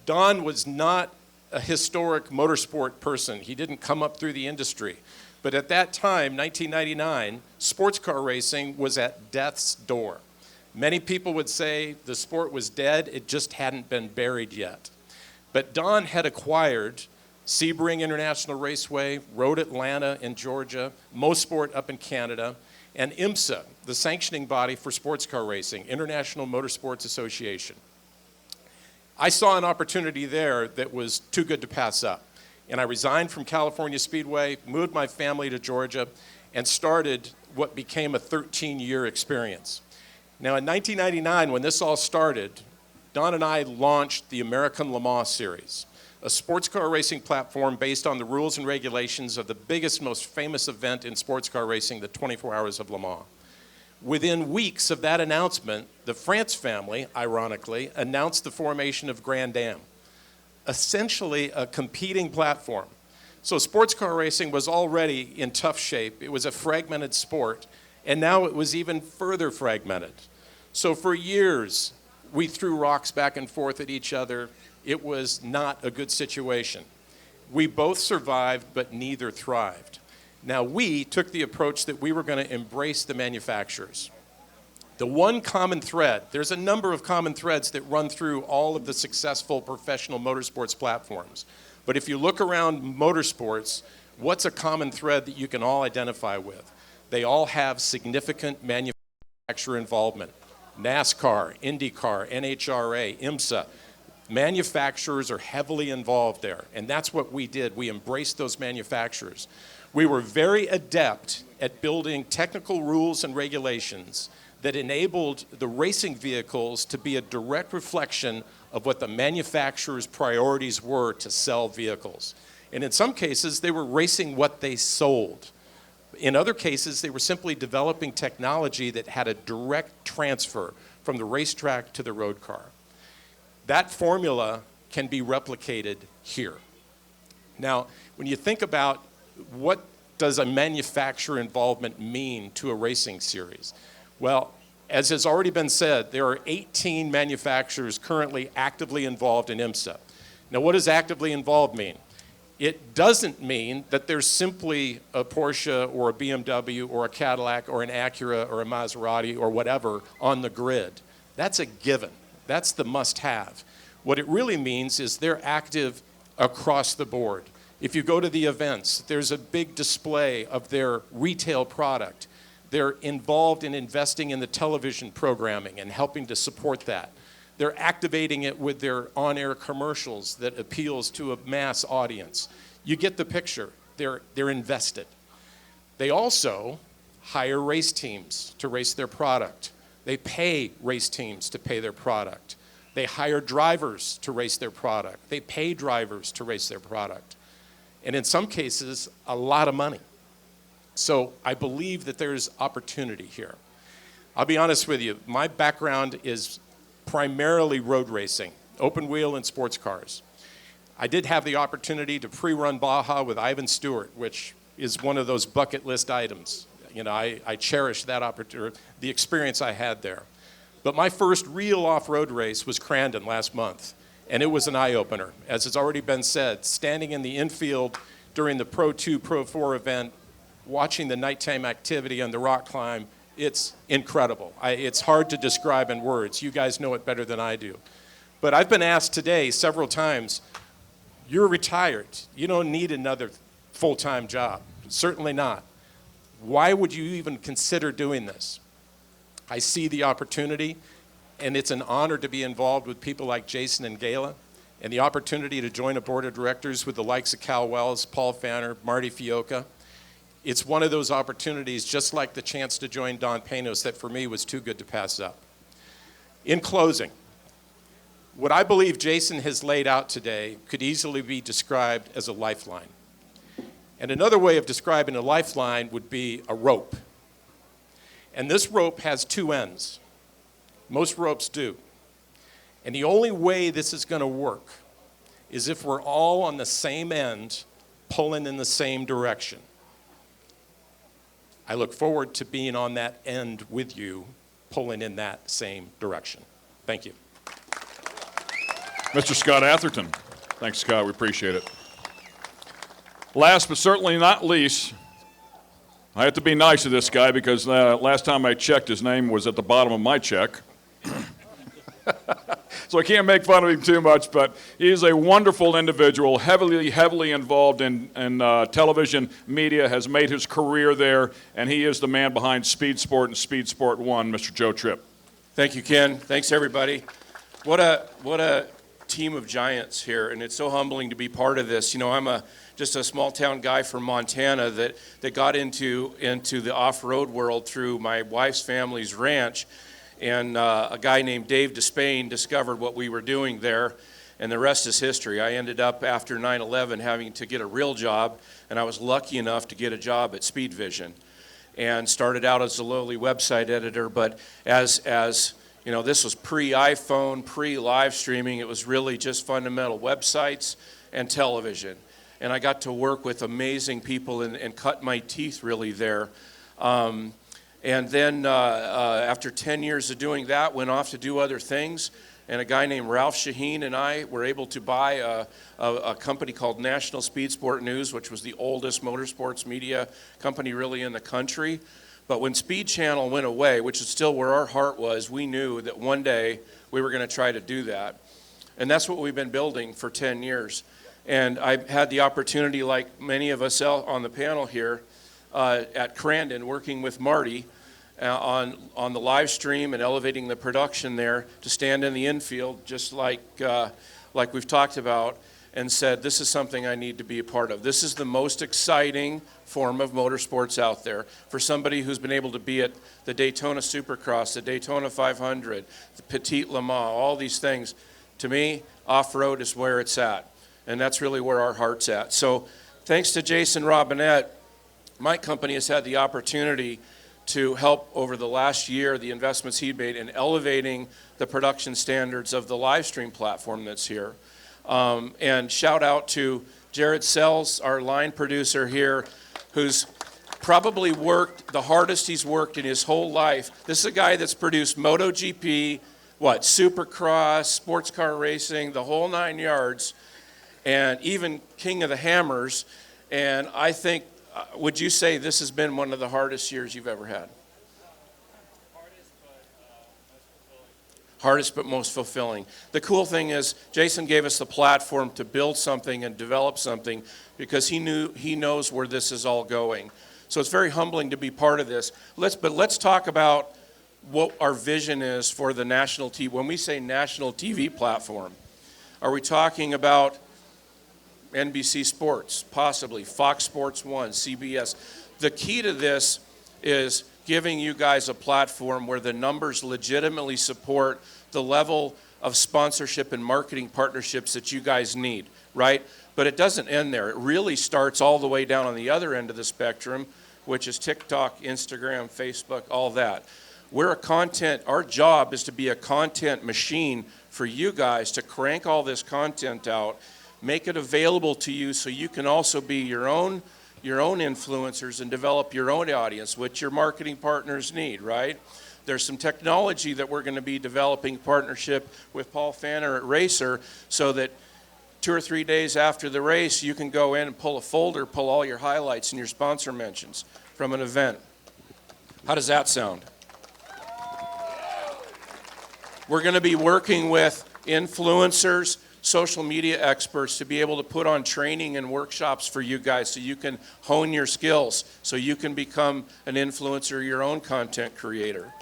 Don was not a historic motorsport person. He didn't come up through the industry. But at that time, 1999, sports car racing was at death's door. Many people would say the sport was dead, it just hadn't been buried yet. But Don had acquired Sebring International Raceway, Road Atlanta in Georgia, Mosport up in Canada, and IMSA, the sanctioning body for sports car racing, International Motorsports Association. I saw an opportunity there that was too good to pass up. And I resigned from California Speedway, moved my family to Georgia, and started what became a 13-year experience. Now in 1999, when this all started, Don and I launched the American Le Mans Series, a sports car racing platform based on the rules and regulations of the biggest, most famous event in sports car racing, the 24 Hours of Le Mans. Within weeks of that announcement, the France family, ironically, announced the formation of Grand Am, essentially a competing platform. So sports car racing was already in tough shape. It was a fragmented sport, and now it was even further fragmented. So for years, we threw rocks back and forth at each other. It was not a good situation. We both survived, but neither thrived. Now we took the approach that we were going to embrace the manufacturers. The one common thread, there's a number of common threads that run through all of the successful professional motorsports platforms. But if you look around motorsports, what's a common thread that you can all identify with? They all have significant manufacturer involvement. NASCAR, IndyCar, NHRA, IMSA. Manufacturers are heavily involved there, and that's what we did. We embraced those manufacturers. We were very adept at building technical rules and regulations that enabled the racing vehicles to be a direct reflection of what the manufacturer's priorities were to sell vehicles. And in some cases, they were racing what they sold. In other cases, they were simply developing technology that had a direct transfer from the racetrack to the road car. That formula can be replicated here. Now, when you think about what does a manufacturer involvement mean to a racing series? Well, as has already been said, there are 18 manufacturers currently actively involved in IMSA. Now, what does actively involved mean? It doesn't mean that there's simply a Porsche or a BMW or a Cadillac or an Acura or a Maserati or whatever on the grid. That's a given. That's the must-have. What it really means is they're active across the board. If you go to the events, there's a big display of their retail product. They're involved in investing in the television programming and helping to support that. They're activating it with their on-air commercials that appeals to a mass audience. You get the picture. They're invested. They also hire race teams to race their product. They pay race teams to pay their product. They hire drivers to race their product. They pay drivers to race their product. And in some cases, a lot of money. So I believe that there's opportunity here. I'll be honest with you, my background is primarily road racing, open wheel and sports cars. I did have the opportunity to pre-run Baja with Ivan Stewart, which is one of those bucket list items. You know, I cherish that opportunity, the experience I had there. But my first real off-road race was Crandon last month, and it was an eye-opener. As has already been said, standing in the infield during the Pro 2, Pro 4 event, watching the nighttime activity on the rock climb, it's incredible. It's hard to describe in words. You guys know it better than I do. But I've been asked today several times, you're retired. You don't need another full-time job. Certainly not. Why would you even consider doing this? I see the opportunity, and it's an honor to be involved with people like Jason and Gayla and the opportunity to join a board of directors with the likes of Cal Wells, Paul Fanner, Marty Fiocca. It's one of those opportunities, just like the chance to join Don Panos, that for me was too good to pass up. In closing, what I believe Jason has laid out today could easily be described as a lifeline. And another way of describing a lifeline would be a rope. And this rope has two ends. Most ropes do. And the only way this is going to work is if we're all on the same end, pulling in the same direction. I look forward to being on that end with you, pulling in that same direction. Thank you. Mr. Scott Atherton. Thanks, Scott. We appreciate it. Last but certainly not least, I have to be nice to this guy because last time I checked, his name was at the bottom of my check. So I can't make fun of him too much, but he is a wonderful individual, heavily involved in television media, has made his career there, and he is the man behind Speed Sport and Speed Sport 1, Mr. Joe Tripp. Thank you, Ken. Thanks, everybody. What a team of giants here, and it's so humbling to be part of this. You know, I'm just a small-town guy from Montana that got into the off-road world through my wife's family's ranch. And a guy named Dave Despain discovered what we were doing there, and the rest is history. I ended up, after 9/11, having to get a real job, and I was lucky enough to get a job at Speed Vision, and started out as a lowly website editor. But as you know, this was pre-iPhone, pre-live streaming. It was really just fundamental websites and television. And I got to work with amazing people and cut my teeth really there. And then after 10 years of doing that, went off to do other things. And a guy named Ralph Shaheen and I were able to buy a company called National Speed Sport News, which was the oldest motorsports media company really in the country. But when Speed Channel went away, which is still where our heart was, we knew that one day we were going to try to do that. And that's what we've been building for 10 years. And I've had the opportunity, like many of us on the panel here, at Crandon, working with Marty on the live stream and elevating the production there, to stand in the infield, just like we've talked about, and said, this is something I need to be a part of. This is the most exciting form of motorsports out there. For somebody who's been able to be at the Daytona Supercross, the Daytona 500, the Petite Le Mans, all these things, to me, off-road is where it's at. And that's really where our heart's at. So thanks to Jason Robinette, my company has had the opportunity to help over the last year, the investments he made in elevating the production standards of the live stream platform that's here. And shout out to Jared Sells, our line producer here, who's probably worked the hardest he's worked in his whole life. This is a guy that's produced MotoGP, Supercross, sports car racing, the whole 9 yards, and even King of the Hammers. And I think, would you say this has been one of the hardest years you've ever had? Hardest but most fulfilling. The cool thing is Jason gave us the platform to build something and develop something because he knows where this is all going. So it's very humbling to be part of this. Let's talk about what our vision is for the national TV. When we say national TV platform, are we talking about NBC Sports, possibly Fox Sports 1, CBS? The key to this is giving you guys a platform where the numbers legitimately support the level of sponsorship and marketing partnerships that you guys need, right? But it doesn't end there. It really starts all the way down on the other end of the spectrum, which is TikTok, Instagram, Facebook, all that. Our job is to be a content machine for you guys to crank all this content out, make it available to you so you can also be your own influencers and develop your own audience, which your marketing partners need, right? There's some technology that we're going to be developing partnership with Paul Fanner at Racer so that 2 or 3 days after the race, you can go in and pull a folder, pull all your highlights and your sponsor mentions from an event. How does that sound? We're going to be working with influencers, social media experts to be able to put on training and workshops for you guys so you can hone your skills, so you can become an influencer, your own content creator.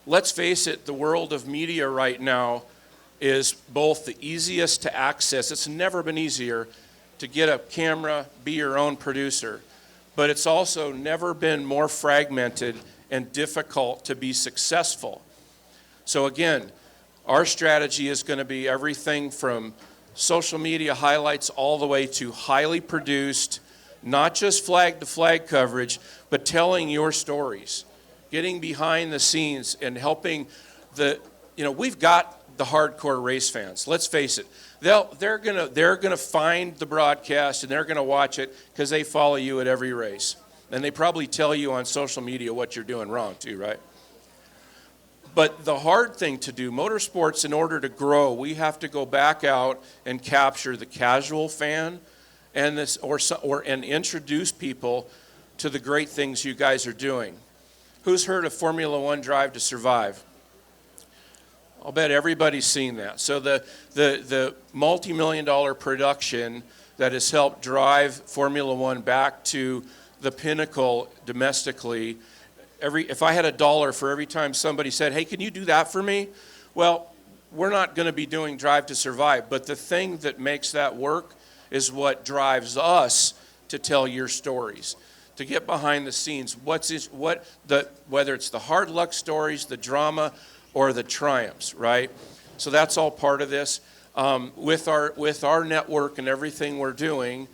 Let's face it, the world of media right now is both the easiest to access. It's never been easier to get a camera, be your own producer, but it's also never been more fragmented and difficult to be successful. So again, our strategy is going to be everything from social media highlights all the way to highly produced, not just flag-to-flag coverage, but telling your stories, getting behind the scenes and helping we've got the hardcore race fans. Let's face it. They're gonna find the broadcast and they're gonna watch it because they follow you at every race. And they probably tell you on social media what you're doing wrong too, right? But the hard thing to do, motorsports, in order to grow, we have to go back out and capture the casual fan and and introduce people to the great things you guys are doing. Who's heard of Formula One Drive to Survive? I'll bet everybody's seen that. So the multi-million-dollar production that has helped drive Formula One back to the pinnacle domestically. If I had $1 for every time somebody said, hey, can you do that for me? Well, we're not going to be doing Drive to Survive, but the thing that makes that work is what drives us to tell your stories, to get behind the scenes. Whether it's the hard luck stories, the drama, or the triumphs, right? So that's all part of this. With our network and everything we're doing,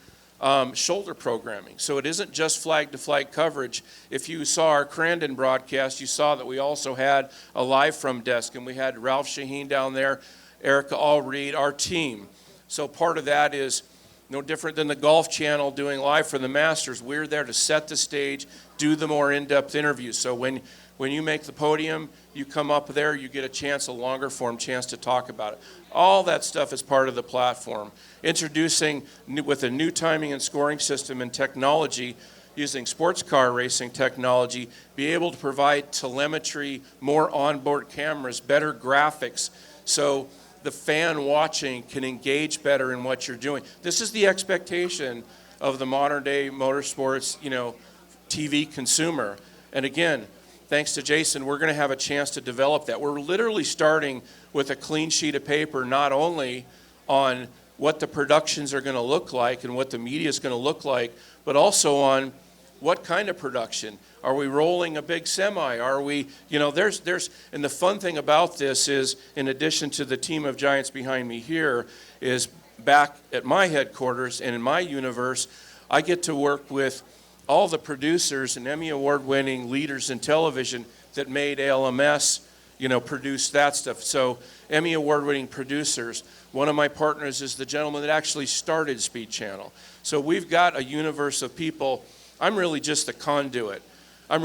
shoulder programming. So it isn't just flag-to-flag coverage. If you saw our Crandon broadcast, you saw that we also had a live from desk, and we had Ralph Shaheen down there, Erica Allreed, our team. So part of that is no different than the Golf Channel doing live for the Masters. We're there to set the stage, do the more in-depth interviews. So when you make the podium, you come up there, you get a longer form chance to talk about it. All that stuff is part of the platform. Introducing with a new timing and scoring system and technology, using sports car racing technology, be able to provide telemetry, more onboard cameras, better graphics, so the fan watching can engage better in what you're doing. This is the expectation of the modern day motorsports, TV consumer. And again, thanks to Jason, we're going to have a chance to develop that. We're literally starting with a clean sheet of paper, not only on what the productions are going to look like and what the media is going to look like, but also on what kind of production. Are we rolling a big semi? Are we, and the fun thing about this is, in addition to the team of giants behind me here, is back at my headquarters and in my universe, I get to work with all the producers and Emmy Award-winning leaders in television that made ALMS, produce that stuff. So Emmy Award-winning producers. One of my partners is the gentleman that actually started Speed Channel. So we've got a universe of people. I'm really just a conduit. I'm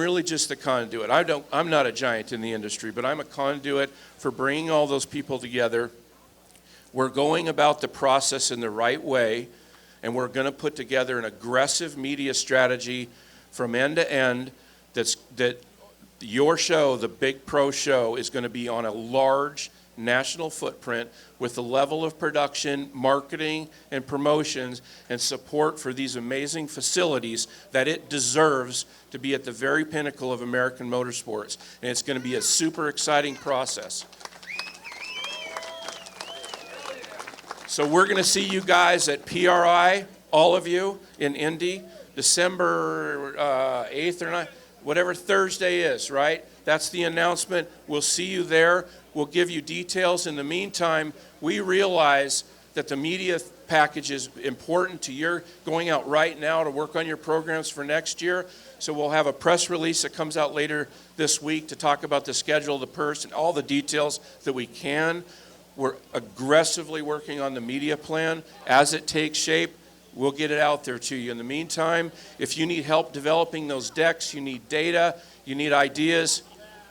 not a giant in the industry, but I'm a conduit for bringing all those people together. We're going about the process in the right way, and we're going to put together an aggressive media strategy from end to end that your show, the Big Pro Show, is going to be on a large national footprint with the level of production, marketing, and promotions and support for these amazing facilities that it deserves to be at the very pinnacle of American motorsports. And it's going to be a super exciting process. So we're going to see you guys at PRI, all of you, in Indy, December 8th or 9th, whatever Thursday is, right? That's the announcement. We'll see you there. We'll give you details. In the meantime, we realize that the media package is important to your going out right now to work on your programs for next year. So we'll have a press release that comes out later this week to talk about the schedule, the purse, and all the details that we can. We're aggressively working on the media plan. As it takes shape, we'll get it out there to you. In the meantime, if you need help developing those decks, you need data, you need ideas,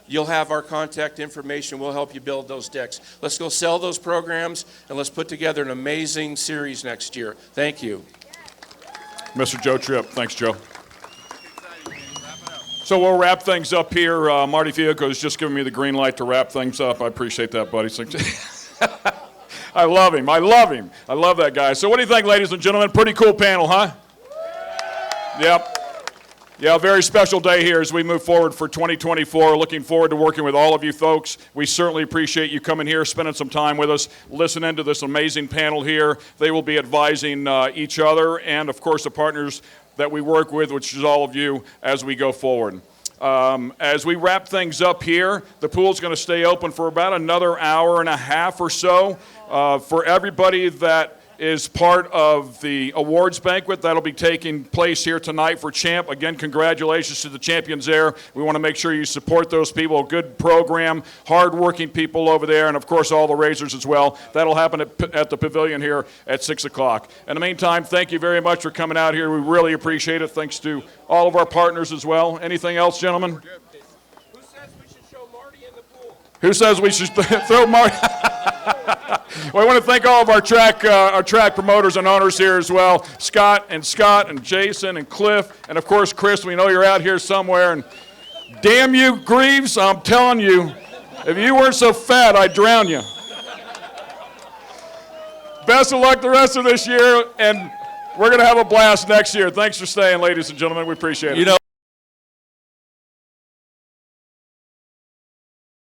you'll have our contact information. We'll help you build those decks. Let's go sell those programs, and let's put together an amazing series next year. Thank you. Mr. Joe Tripp. Thanks, Joe. So we'll wrap things up here. Marty Fiocco has just given me the green light to wrap things up. I appreciate that, buddy. I love him. I love that guy. So what do you think, ladies and gentlemen? Pretty cool panel, huh? Yep. Yeah, a very special day here as we move forward for 2024. Looking forward to working with all of you folks. We certainly appreciate you coming here, spending some time with us, listening to this amazing panel here. They will be advising each other and, of course, the partners that we work with, which is all of you, as we go forward. As we wrap things up here, the pool's going to stay open for about another hour and a half or so. For everybody that is part of the awards banquet that'll be taking place here tonight for Champ. Again, congratulations to the champions there. We want to make sure you support those people. Good program, hardworking people over there, and of course all the racers as well. That'll happen at the pavilion here at 6 o'clock. In the meantime, thank you very much for coming out here. We really appreciate it. Thanks to all of our partners as well. Anything else, gentlemen? Who says we should show Marty in the pool? Who says we should throw Marty? Well, I want to thank all of our track promoters and owners here as well. Scott and Jason and Cliff, and of course Chris, we know you're out here somewhere. And damn you, Greaves, I'm telling you, if you weren't so fat, I'd drown you. Best of luck the rest of this year, and we're going to have a blast next year. Thanks for staying, ladies and gentlemen. We appreciate it.